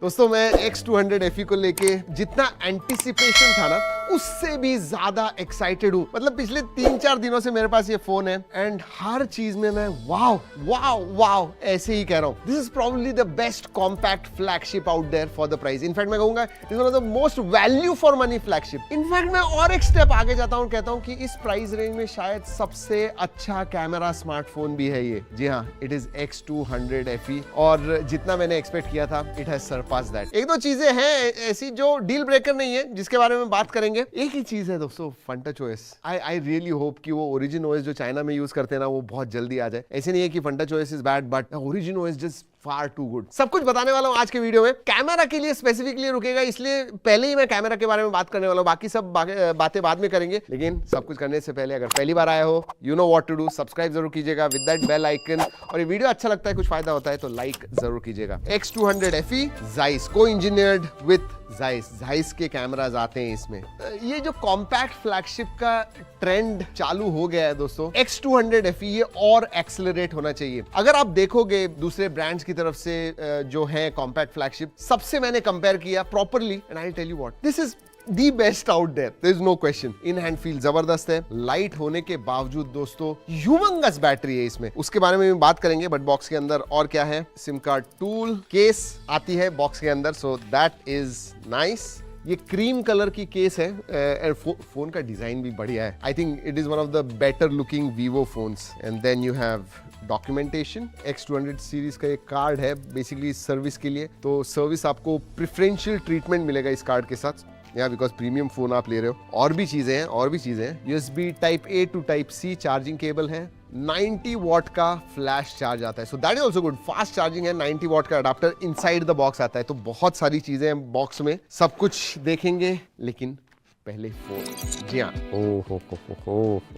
दोस्तों मैं X200 FE को लेके जितना एंटिसिपेशन था ना उससे भी ज्यादा एक्साइटेड हूं। मतलब पिछले 3-4 दिनों से मेरे पास ये फोन है एंड हर चीज में मैं वाव वाव वाव ऐसे ही कह रहा हूं। This is probably the best compact flagship out there for the price. In fact मैं कहूंगा it is one of the most value for money flagship. In fact मैं और एक स्टेप आगे जाता हूं, कहता हूं कि इस प्राइस रेंज में शायद सबसे अच्छा कैमरा स्मार्टफोन भी है ये। जी हाँ, इट इज X200 FE और जितना मैंने एक्सपेक्ट किया था इट हैज सरपास दैट। एक दो चीजें हैं ऐसी जो डील ब्रेकर नहीं है जिसके बारे में बात करेंगे। एक ही चीज है दोस्तों, FunTouch OS। I really hope कि वो ओरिजिन OS जो चाइना में यूज करते हैं ना वो बहुत जल्दी आ जाए। ऐसे नहीं है कि FunTouch OS is bad but origin OS just far too good. सब कुछ बताने वाला हूं आज के वीडियो में। कैमरा के लिए स्पेसिफिकली रुकेगा इसलिए पहले ही मैं कैमरा के बारे में बात करने वाला हूं, बाकी सब बातें बाद में करेंगे। लेकिन सब कुछ करने से पहले अगर पहली बार आए हो you know what to do, subscribe जरूर कीजिएगा विद दैट बेल आइकन। और ये वीडियो अच्छा लगता है, कुछ फायदा होता है तो लाइक जरूर कीजिएगा। X200 FE Zeiss को इंजीनियर्ड विद Zeiss के कैमरास आते हैं इसमें। ये जो कॉम्पैक्ट फ्लैगशिप का ट्रेंड चालू हो गया है दोस्तों, X200 FE ये और एक्सेलरेट होना चाहिए। अगर आप देखोगे दूसरे ब्रांड्स की तरफ से जो है कॉम्पैक्ट फ्लैगशिप, सबसे मैंने कंपेयर किया properly and I will tell you what, this is the best out there, there is no question. In hand feel जबरदस्त है, लाइट होने के बावजूद दोस्तों ह्यूमंगस बैटरी है इसमें, उसके बारे में भी बात करेंगे। बट बॉक्स के अंदर और क्या है, सिम कार्ड टूल केस आती है बॉक्स के अंदर, सो दैट इज नाइस। ये क्रीम कलर की केस है। फोन का डिजाइन भी बढ़िया है। I think it is one of the better looking Vivo phones. And then you have documentation. X200 series का एक कार्ड है बेसिकली सर्विस के लिए, तो सर्विस आपको प्रिफरेंशियल ट्रीटमेंट मिलेगा इस कार्ड के साथ, या बिकॉज प्रीमियम फोन आप ले रहे हो। और भी चीजें हैं USB type A to type C charging cable है, 90 वॉट का फ्लैश चार्ज आता है, so that is also good. Fast charging है, 90 वॉट का अडाप्टर इनसाइड द बॉक्स आता है। तो बहुत सारी चीजें हैं बॉक्स में, सब कुछ देखेंगे। लेकिन पहले फोन, जी हाँ, ओ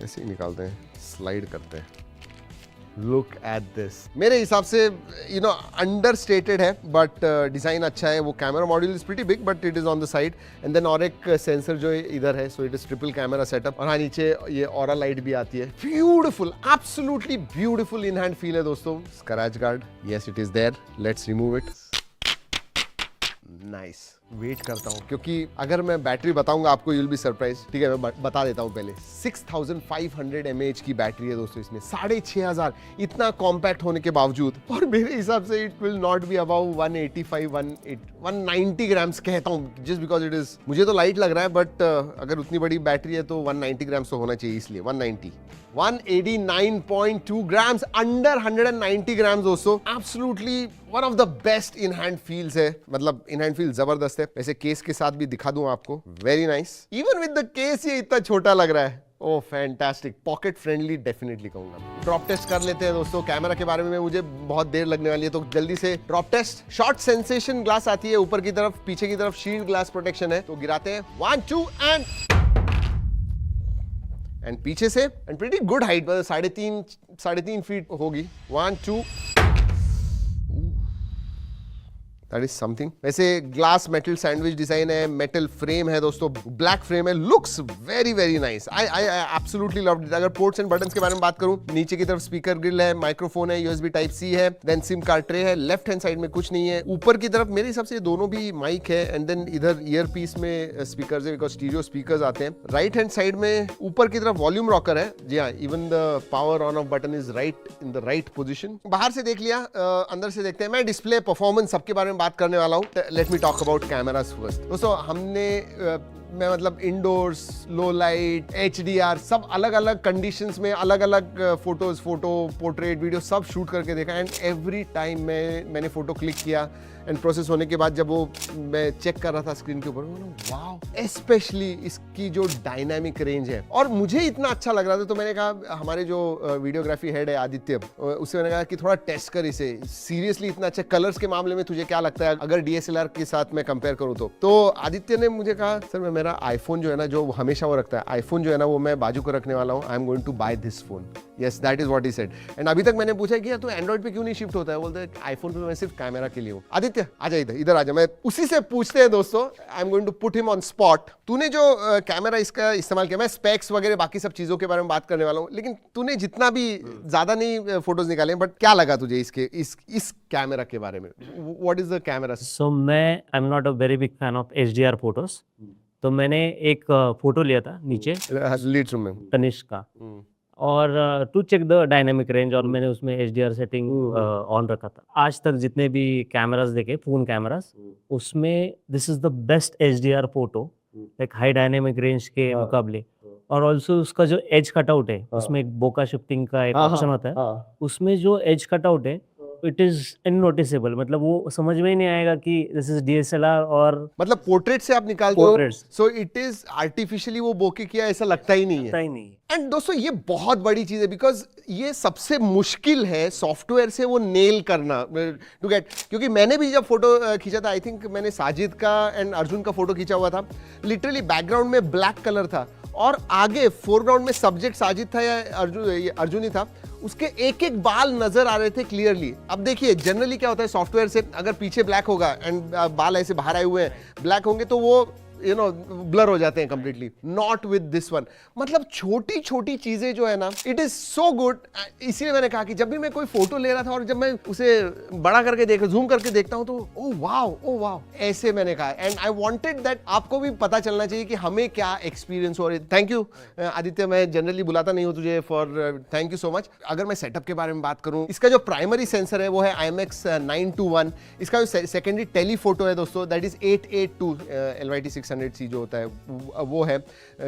ऐसे ही निकालते हैं, स्लाइड करते हैं। लुक एट दिस, मेरे हिसाब से यू नो अंडरस्टेटेड है बट डिजाइन अच्छा है। वो camera module is pretty big but it is on the side and then और एक सेंसर जो इधर है, so it is triple camera setup. और हाँ, नीचे ये ऑरा लाइट भी आती है। Beautiful, absolutely beautiful in hand feel है दोस्तों। Scratch guard, yes it is there, let's remove it. Nice, wait करता हूं क्योंकि अगर मैं बैटरी बताऊंगा आपको यू विल बी सरप्राइज। ठीक है, मैं बता देता हूं पहले। 6500 mAh की बैटरी है दोस्तों इसमें, 6500, इतना कॉम्पैक्ट होने के बावजूद। और मेरे हिसाब से it will not be about 190 grams कहता हूं, जस्ट बिकॉज इट इज, मुझे तो लाइट लग रहा है बट अगर उतनी बड़ी बैटरी है तो 190 ग्राम्स तो होना चाहिए, इसलिए 189.2 ग्राम्स, अंडर 190 ग्राम्स दोस्तों। Absolutely one of the best in hand feels है, मतलब इन हैंड फील जबरदस्त है। वैसे केस के साथ भी दिखा दूं आपको, very nice. Even with the case ये इतना छोटा लग रहा है। Oh fantastic, pocket friendly definitely कहूंगा। ड्रॉप टेस्ट कर लेते हैं दोस्तों। कैमरा के बारे में मुझे बहुत देर लगने वाली है तो जल्दी से drop test. Short sensation glass आती है ऊपर की तरफ, पीछे की तरफ शील्ड ग्लास प्रोटेक्शन है। तो गिराते हैं, 1 2 एंड पीछे से, एंड प्रीटी गुड हाइट, मतलब 3.5 फीट होगी। 1 2, दैट इज समथिंग। वैसे ग्लास मेटल सैंडविच डिजाइन है, मेटल फ्रेम है दोस्तों, ब्लैक फ्रेम है, looks very very nice. I absolutely loved it. अगर पोर्ट्स एंड बटन्स के बारे में बात करूं, नीचे की तरफ स्पीकर ग्रिल है, माइक्रोफोन है, USB टाइप C है, देन सिम कार्ड ट्रे है। लेफ्ट हैंड साइड में कुछ नहीं है। ऊपर की तरफ मेरे हिसाब से दोनों भी माइक है एंड देन इधर ईयर पीस में स्पीकर है, बिकॉज स्टीरियो स्पीकर आते हैं। राइट हैंड साइड में ऊपर की तरफ वॉल्यूम रॉकर है। जी हाँ, even the power on off button is right in the right position. बाहर से देख लिया, अंदर से देखते हैं। मैं डिस्प्ले, परफॉर्मेंस सबके बारे में बात करने वाला हूं। Let me talk about cameras first दोस्तों। मैं मतलब इंडोर्स, लो लाइट, HDR, सब अलग अलग कंडीशंस में अलग अलग फोटो, पोर्ट्रेट, वीडियो सब शूट करके देखा एंड एवरी टाइम मैंने फोटो क्लिक किया एंड प्रोसेस होने के बाद जब वो मैं चेक कर रहा था स्क्रीन के ऊपर, वाव, स्पेशली इसकी जो डायनामिक रेंज है। और मुझे इतना अच्छा लग रहा था तो मैंने कहा, हमारे जो वीडियोग्राफी हेड है आदित्य, उससे मैंने कहा कि थोड़ा टेस्ट कर इसे, सीरियसली इतना अच्छा। कलर्स के मामले में तुझे क्या लगता है अगर DSLR के साथ मैं कंपेयर करूं तो आदित्य ने मुझे कहा, सर मैं मेरा आईफोन जो है ना, जो हमेशा वो रखता है, आईफोन जो है ना वो मैं बाजू को रखने वाला हूँ. I am going to buy this phone. Yes, that is what he said. And अभी तक मैंने पूछा कि यार तू एंड्रॉइड पे क्यों नहीं शिफ्ट होता है. बोलते हैं आईफोन पे मैं सिर्फ कैमरा के लिए हूँ. आदित्य आजा इधर आजा. मैं उसी से पूछते हैं दोस्तों. I am going to put him on spot. तूने जो कैमरा इसका इस्तेमाल किया, मैं स्पेक्स वगैरह बाकी सब चीजों के बारे में बात करने वाला हूँ, लेकिन तूने जितना भी ज्यादा नहीं फोटोज निकाले, बट क्या लगा तुझे इसके इस कैमरा के बारे में? What is the camera? So मैं I am not a very big fan of HDR photos. तो मैंने एक फोटो लिया था नीचे लीड रूम में तनिष्क का, और to check the dynamic range, और मैंने उसमें HDR सेटिंग ऑन रखा था. आज तक जितने भी कैमरास देखे, फोन कैमरास, उसमें this is the best HDR photo, like high dynamic range के मुकाबले. और ऑल्सो उसका जो एज कटआउट है, उसमें एक बोका शिफ्टिंग का एक ऑप्शन होता है, उसमें जो एज कटआउट है इट इज इननोटिसेबल. मतलब वो समझ में ही नहीं आएगा कि दिस इज DSLR, और मतलब पोर्ट्रेट से आप निकालते हो, Portraits. So it is artificially वो बोके किया ऐसा लगता ही नहीं है. पता ही नहीं. एंड दोस्तों ये बहुत बड़ी चीज है, बिकॉज ये सबसे मुश्किल है सॉफ्टवेयर से वो नेल करना टू गेट. क्योंकि मैंने भी जब फोटो खींचा था, आई थिंक मैंने साजिद का एंड अर्जुन का फोटो खींचा हुआ था, लिटरली बैकग्राउंड में ब्लैक कलर था और आगे फोरग्राउंड में सब्जेक्ट साजिद था या अर्जुन ही था, उसके एक एक बाल नजर आ रहे थे क्लियरली. अब देखिए जनरली क्या होता है सॉफ्टवेयर से, अगर पीछे ब्लैक होगा एंड बाल ऐसे बाहर आए हुए हैं ब्लैक होंगे तो वो ब्लर हो जाते हैं completely. Not with this one. मतलब छोटी छोटी चीजें जो है ना, इट इज सो गुड. इसीलिए मैंने कहा कि जब भी मैं कोई फोटो ले रहा था और जब मैं उसे बड़ा करके जूम करके देखता हूं तो ओ वाओ ऐसे मैंने कहा. एंड आई वांटेड दैट आपको भी पता चलना चाहिए कि हमें क्या एक्सपीरियंस हो रहा है. थैंक यू आदित्य, मैं जनरली बुलाता नहीं हूं तुझे for thank you so much. अगर मैं सेटअप के बारे में बात करूं, इसका जो प्राइमरी सेंसर है वो है IMX 921. इसका जो सेकेंडरी टेलीफोटो है दोस्तों, दैट इज 882 LYT 600C जो होता है वो है,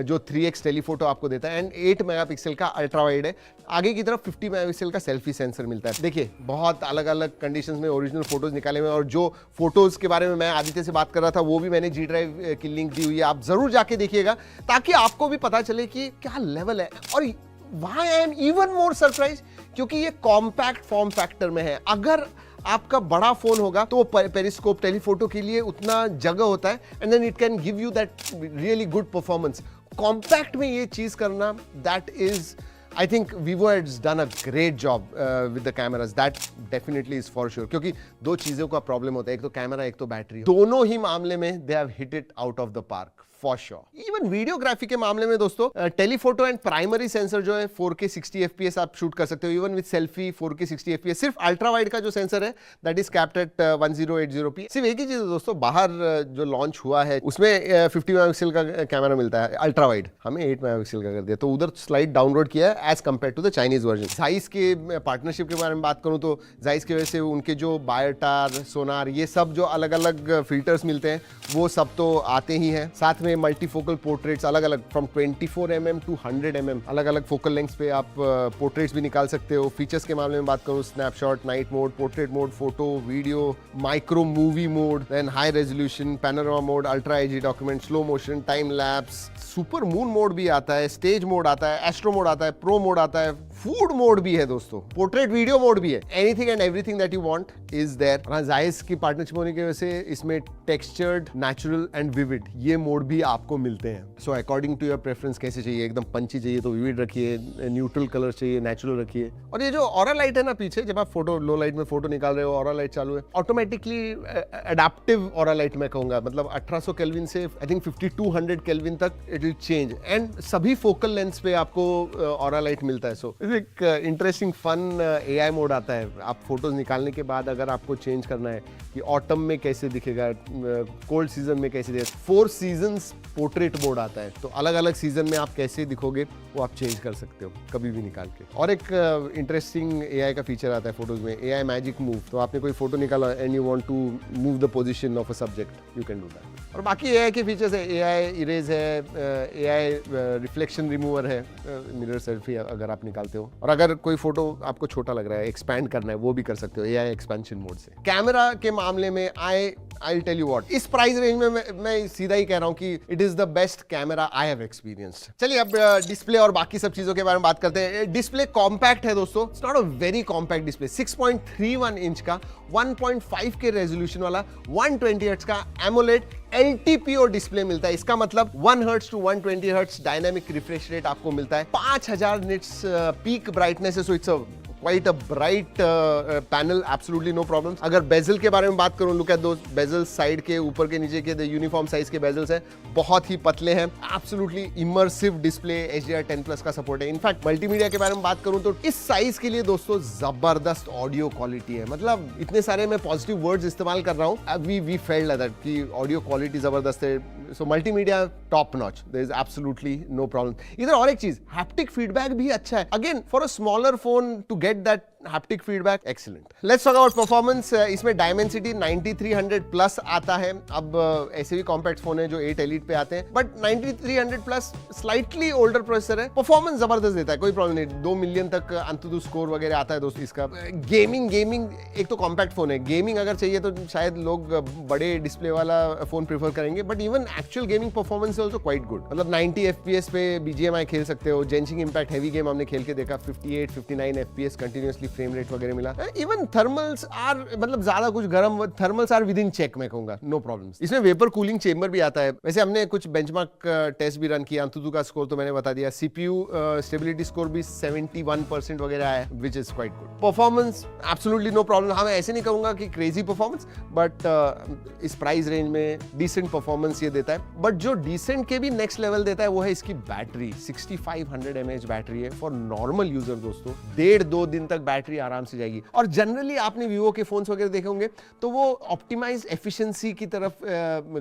जो 3x टेलीफोटो आपको देता है. एंड 8 मेगापिक्सल का अल्ट्रा वाइड है. आगे की तरफ 50 मेगापिक्सल का सेल्फी सेंसर मिलता है. देखिए बहुत अलग अलग कंडीशंस में ओरिजिनल फोटोज निकाले हुए हैं, और जो फोटोज के बारे में मैं आदित्य से बात कर रहा था वो भी मैंने G ड्राइव की लिंक दी हुई है, आप जरूर जाके देखिएगा ताकि आपको भी पता चले कि क्या लेवल है. और why I am even more surprise, क्योंकि ये कॉम्पैक्ट फॉर्म फैक्टर में है. अगर आपका बड़ा फोन होगा तो वो पेरिस्कोप टेलीफोटो के लिए उतना जगह होता है, and then it can give you that really good performance. Compact में ये चीज करना, that is I think Vivo has done a great job with the cameras. That definitely is for sure. क्योंकि दो चीजों का प्रॉब्लम होता है, एक तो कैमरा एक तो बैटरी. दोनों ही मामले में they have hit it out of the park. For sure. Even videography के मामले में दोस्तों टेलीफोटो एंड प्राइमरी सेंसर जो है 4K 60 FPS आप शूट कर सकते हो. Even with selfie 4K 60 FPS. सिर्फ अल्ट्रा वाइड का जो सेंसर है that is capped eight 1080p. सिर्फ एक ही चीज है दोस्तों, बाहर जो लॉन्च हुआ है उसमें 50 मेगापिक्सल का कैमरा मिलता है अल्ट्रा वाइड, हमें 8 मेगापिक्सल का कर दिया, तो उधर स्लाइड डाउनलोड किया है as compare to the Chinese version. Zeiss के पार्टनरशिप के बारे में बात करूं तो जाइस की वजह से उनके जो बायोटार, सोनार, ये सब जो अलग अलग फिल्टर्स मिलते हैं वो सब तो आते ही हैं. साथ में मल्टीफोकल पोर्ट्रेट्स अलग अलग फ्रॉम 24mm to 100mm अलग अलग फोकल लेंथ पे आप पोर्ट्रेट्स भी निकाल सकते हो. फीचर्स के मामले में बात करूं, snapshot, night mode, portrait mode, photo, video, micro movie mode, then high resolution, panorama mode, ultra HD document, slow motion, time lapse, super moon mode भी आता है, स्टेज मोड आता है, एस्ट्रो मोड आता है, प्रो मोड आता है, food mode भी है दोस्तों, पोर्ट्रेट वीडियो मोड भी है. Anything and everything that you want is there. Zeiss की पार्टनरशिप होने की वजह से इसमें टेक्सचर्ड, नेचुरल एंड विविड ये मोड भी आपको मिलते हैं. So according to your preference, कैसे चाहिए, एकदम पंची चाहिए तो विविड रखिए, न्यूट्रल कलर चाहिए नेचुरल रखिए. और ये जो ऑरा लाइट है ना पीछे, जब आप फोटो लो लाइट में फोटो निकाल रहे हो, ऑरा लाइट चालू है, ऑटोमेटिकली अडेप्टिव ऑरा लाइट मैं कहूंगा, मतलब 1800 केल्विन से आई थिंक 5200 केल्विन तक इट विल चेंज. एंड सभी फोकल लेंथ पे आपको ऑरा लाइट मिलता है. सो एक इंटरेस्टिंग फन AI मोड आता है. आप फोटोज निकालने के बाद अगर आपको चेंज करना है कि ऑटम में कैसे दिखेगा, कोल्ड सीजन में कैसे दिखेगा, 4 सीजन्स पोर्ट्रेट मोड आता है, तो अलग अलग सीजन में आप कैसे दिखोगे वो आप चेंज कर सकते हो कभी भी निकाल के. और एक इंटरेस्टिंग AI का फीचर आता है फोटोज में, AI मैजिक मूव. तो आपने कोई फोटो निकाला and you want to move the position of a subject, you can do that. और बाकी AI के फीचर्स है, AI इरेज है, AI रिफ्लेक्शन रिमूवर है, मिरर सेल्फी अगर आप निकालते हो. और अगर कोई फोटो आपको छोटा लग रहा है, एक्सपैंड करना है, वो भी कर सकते हो AI एक्सपेंशन मोड से. कैमरा के मामले में आई टेल यू व्हाट, इस प्राइस रेंज में मैं सीधा ही कह रहा हूं कि it is the best camera I have experienced. चलिए अब डिस्प्ले और बाकी सब चीजों के बारे में बात करते हैं. डिस्प्ले कॉम्पैक्ट है दोस्तों, it's not a very compact display. 6.31 inch का 1.5K रेजोल्यूशन वाला 120 हर्ट्ज का एमोलेड LTPO डिस्प्ले मिलता है। इसका मतलब 1 hertz to 120 hertz dynamic refresh rate आपको मिलता है, 5000 निट्स पीक ब्राइटनेस है, so it's quite a bright panel, absolutely no problems. अगर बेजल के बारे में बात करूं, look at those bezels side के ऊपर के नीचे के यूनिफॉर्म साइज के बेजल्स हैं, बहुत ही पतले हैं, absolutely immersive display, HDR10 plus का सपोर्ट है। इनफैक्ट मल्टीमीडिया के बारे में बात करूं तो इस साइज के लिए दोस्तों जबरदस्त ऑडियो क्वालिटी है। मतलब इतने सारे मैं पॉजिटिव वर्ड्स इस्तेमाल कर रहा हूं, वी फेल्ट लाइक दैट कि ऑडियो क्वालिटी जबरदस्त है। So multimedia top notch, there is absolutely no problem. इधर और एक चीज, हैप्टिक फीडबैक भी अच्छा है। Again for a smaller phone to get that haptic feedback, excellent. Let's talk about performance. इसमें Dimensity 9300 प्लस आता है। अब ऐसे भी कॉम्पैक्ट फोन है जो 8 Elite पे आते हैं, but 9300 plus slightly older processor है, परफॉर्मेंस जबरदस्त देता है, कोई प्रॉब्लम नहीं। 2 मिलियन तक अंतुतु स्कोर वगैरह आता है दोस्तों इसका। गेमिंग एक तो कॉम्पैक्ट फोन है, गेमिंग अगर चाहिए तो शायद लोग बड़े डिस्प्ले वाला फोन प्रेफर करेंगे, but even actual gaming performance है ऑल्सो क्वाइट गुड। मतलब 90 FPS पे BGMI खेल सकते हो, जेंशिंग इम्पैक्ट हैवी गेम हमने खेल के देखा, 58-59 FPS कंटिन्यूअसली फ्रेम रेट वगैरह मिला। इवन थर्मल्स आर, मतलब ज्यादा कुछ गर्म, thermals are with in check, मैं कहूंगा, नो प्रॉब्लम्स। इसमें वेपर कूलिंग चेंबर भी आता है। वैसे हमने कुछ बेंचमार्क टेस्ट भी रन किया, अंतुतु का स्कोर तो मैंने बता दिया। CPU स्टेबिलिटी स्कोर भी 71% वगैरह है, which is quite good. Performance absolutely no problem. हाँ, मैं ऐसे नहीं कहूंगा कि क्रेजी परफॉर्मेंस, बट इस प्राइस रेंज में डिसेंट परफॉर्मेंस ये देता है। बट जो डिसेंट के भी नेक्स्ट लेवल देता है वो है इसकी बैटरी। 6500 mAh बैटरी है फॉर नॉर्मल यूजर दोस्तों। 1.5-2 दिन तक बैटरी आराम से जाएगी। और जनरली आपने वीवो के फोन्स वगैरह देखे होंगे तो वो ऑप्टिमाइज एफिशिएंसी की तरफ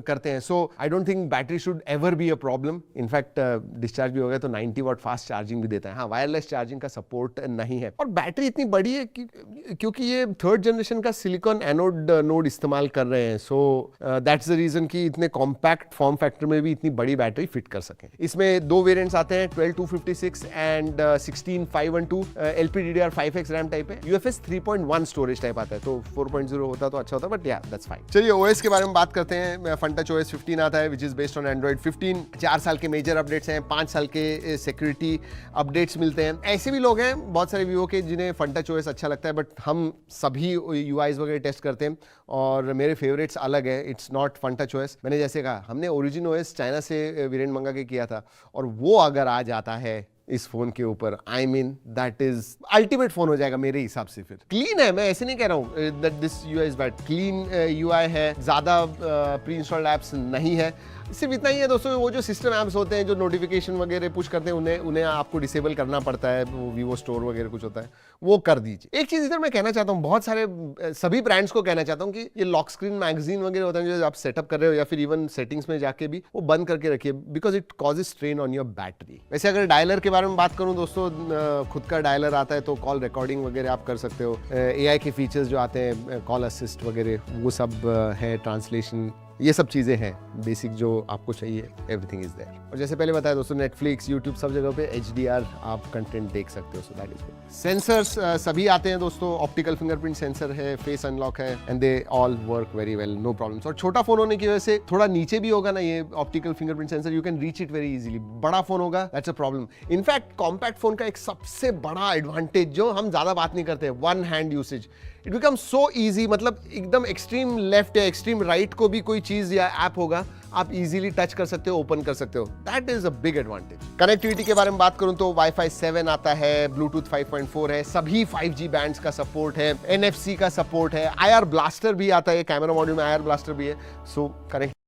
करते हैं। So I don't think battery should ever be a problem. In fact discharge भी हो गया तो 90 वाट फास्ट चार्जिंग भी देता है। हाँ, वायरलेस चार्जिंग का सपोर्ट नहीं है। और बैटरी इतनी बड़ी है क्योंकि ये 3rd जनरेशन का सिलिकॉन एनोड नोड इस्तेमाल कर रहे हैं। सो दैट्स द रीजन कि इतने कॉम्पैक्ट फॉर्म फैक्टर में भी इतनी बड़ी बैटरी फिट कर सकें। इसमें 2 वेरिएंट्स आते हैं, 12256 एंड 16512। LPDDR5X रैम टाइप है, UFS 3.1 स्टोरेज टाइप आता है, तो 4.0 होता तो अच्छा होता, बट या दैट्स फाइन। चलिए OS के बारे में बात करते हैं। FunTouch OS 15 आता है, which is based on Android 15। 4 साल के मेजर अपडेट्स हैं, 5 साल के सिक्योरिटी अपडेट्स मिलते हैं। ऐसे भी लोग हैं बहुत सारे वीवो के जिन्हें FunTouch OS अच्छा लगता है, बट हम सभी UIs वगैरह टेस्ट करते हैं और मेरे फेवरेट्स अलग है। It's not FunTouch OS। मैंने जैसे कहा, हमने Origin OS चाइना से वेरिएंट मंगा के किया था, और वो अगर आ जाता है इस फोन के ऊपर, I mean that is ultimate phone हो जाएगा मेरे हिसाब से। फिर क्लीन है, मैं ऐसे नहीं कह रहा हूँ that this UI is bad. Clean UI है, ज्यादा प्री इंस्टॉल्ड एप्स नहीं है। सिर्फ इतना ही है दोस्तों, वो जो सिस्टम ऐप्स होते हैं जो नोटिफिकेशन वगैरह पुश करते हैं, उन्हें आपको डिसेबल करना पड़ता है। वो वीवो स्टोर वगैरह कुछ होता है, वो कर दीजिए। एक चीज इधर मैं कहना चाहता हूँ, बहुत सारे सभी ब्रांड्स को कहना चाहता हूँ कि ये लॉक स्क्रीन मैगजीन वगैरह होता है जो आप सेटअप कर रहे हो, या फिर इवन सेटिंग्स में जाके भी वो बंद करके रखिए, because it causes strain on your battery. वैसे अगर डायलर के बारे में बात करूं दोस्तों, खुद का डायलर आता है तो कॉल रिकॉर्डिंग वगैरह आप कर सकते हो। AI के फीचर्स जो आते हैं, कॉल असिस्ट वगैरह, वो सब है, ट्रांसलेशन, ये सब चीजें हैं बेसिक जो आपको चाहिए, एवरीथिंग इज देयर। और जैसे पहले बताया दोस्तों, नेटफ्लिक्स, यूट्यूब, सब जगह पे HDR आप कंटेंट देख सकते हो, so that is good. Sensors सभी आते हैं दोस्तों, ऑप्टिकल फिंगरप्रिंट सेंसर है, फेस अनलॉक है, and they all work very well, no problems. और छोटा फोन होने की वजह से थोड़ा नीचे भी होगा ना ये optical fingerprint sensor, you can reach it very easily. बड़ा फोन होगा, that's a problem. In fact compact phone का एक सबसे बड़ा एडवांटेज जो हम ज्यादा बात नहीं करते, one hand usage. It become so easy, मतलब एकदम एक्सट्रीम लेफ्ट या एक्सट्रीम राइट को भी कोई चीज या ऐप होगा, आप इजीली टच कर सकते हो, ओपन कर सकते हो। That is a big advantage. Connectivity के बारे में बात करूं तो Wi-Fi 7 आता है, Bluetooth 5.4 है, सभी 5G बैंड्स का सपोर्ट है, NFC का सपोर्ट है, IR ब्लास्टर भी आता है, कैमरा मॉड्यूल में IR ब्लास्टर भी है। सो कनेक्ट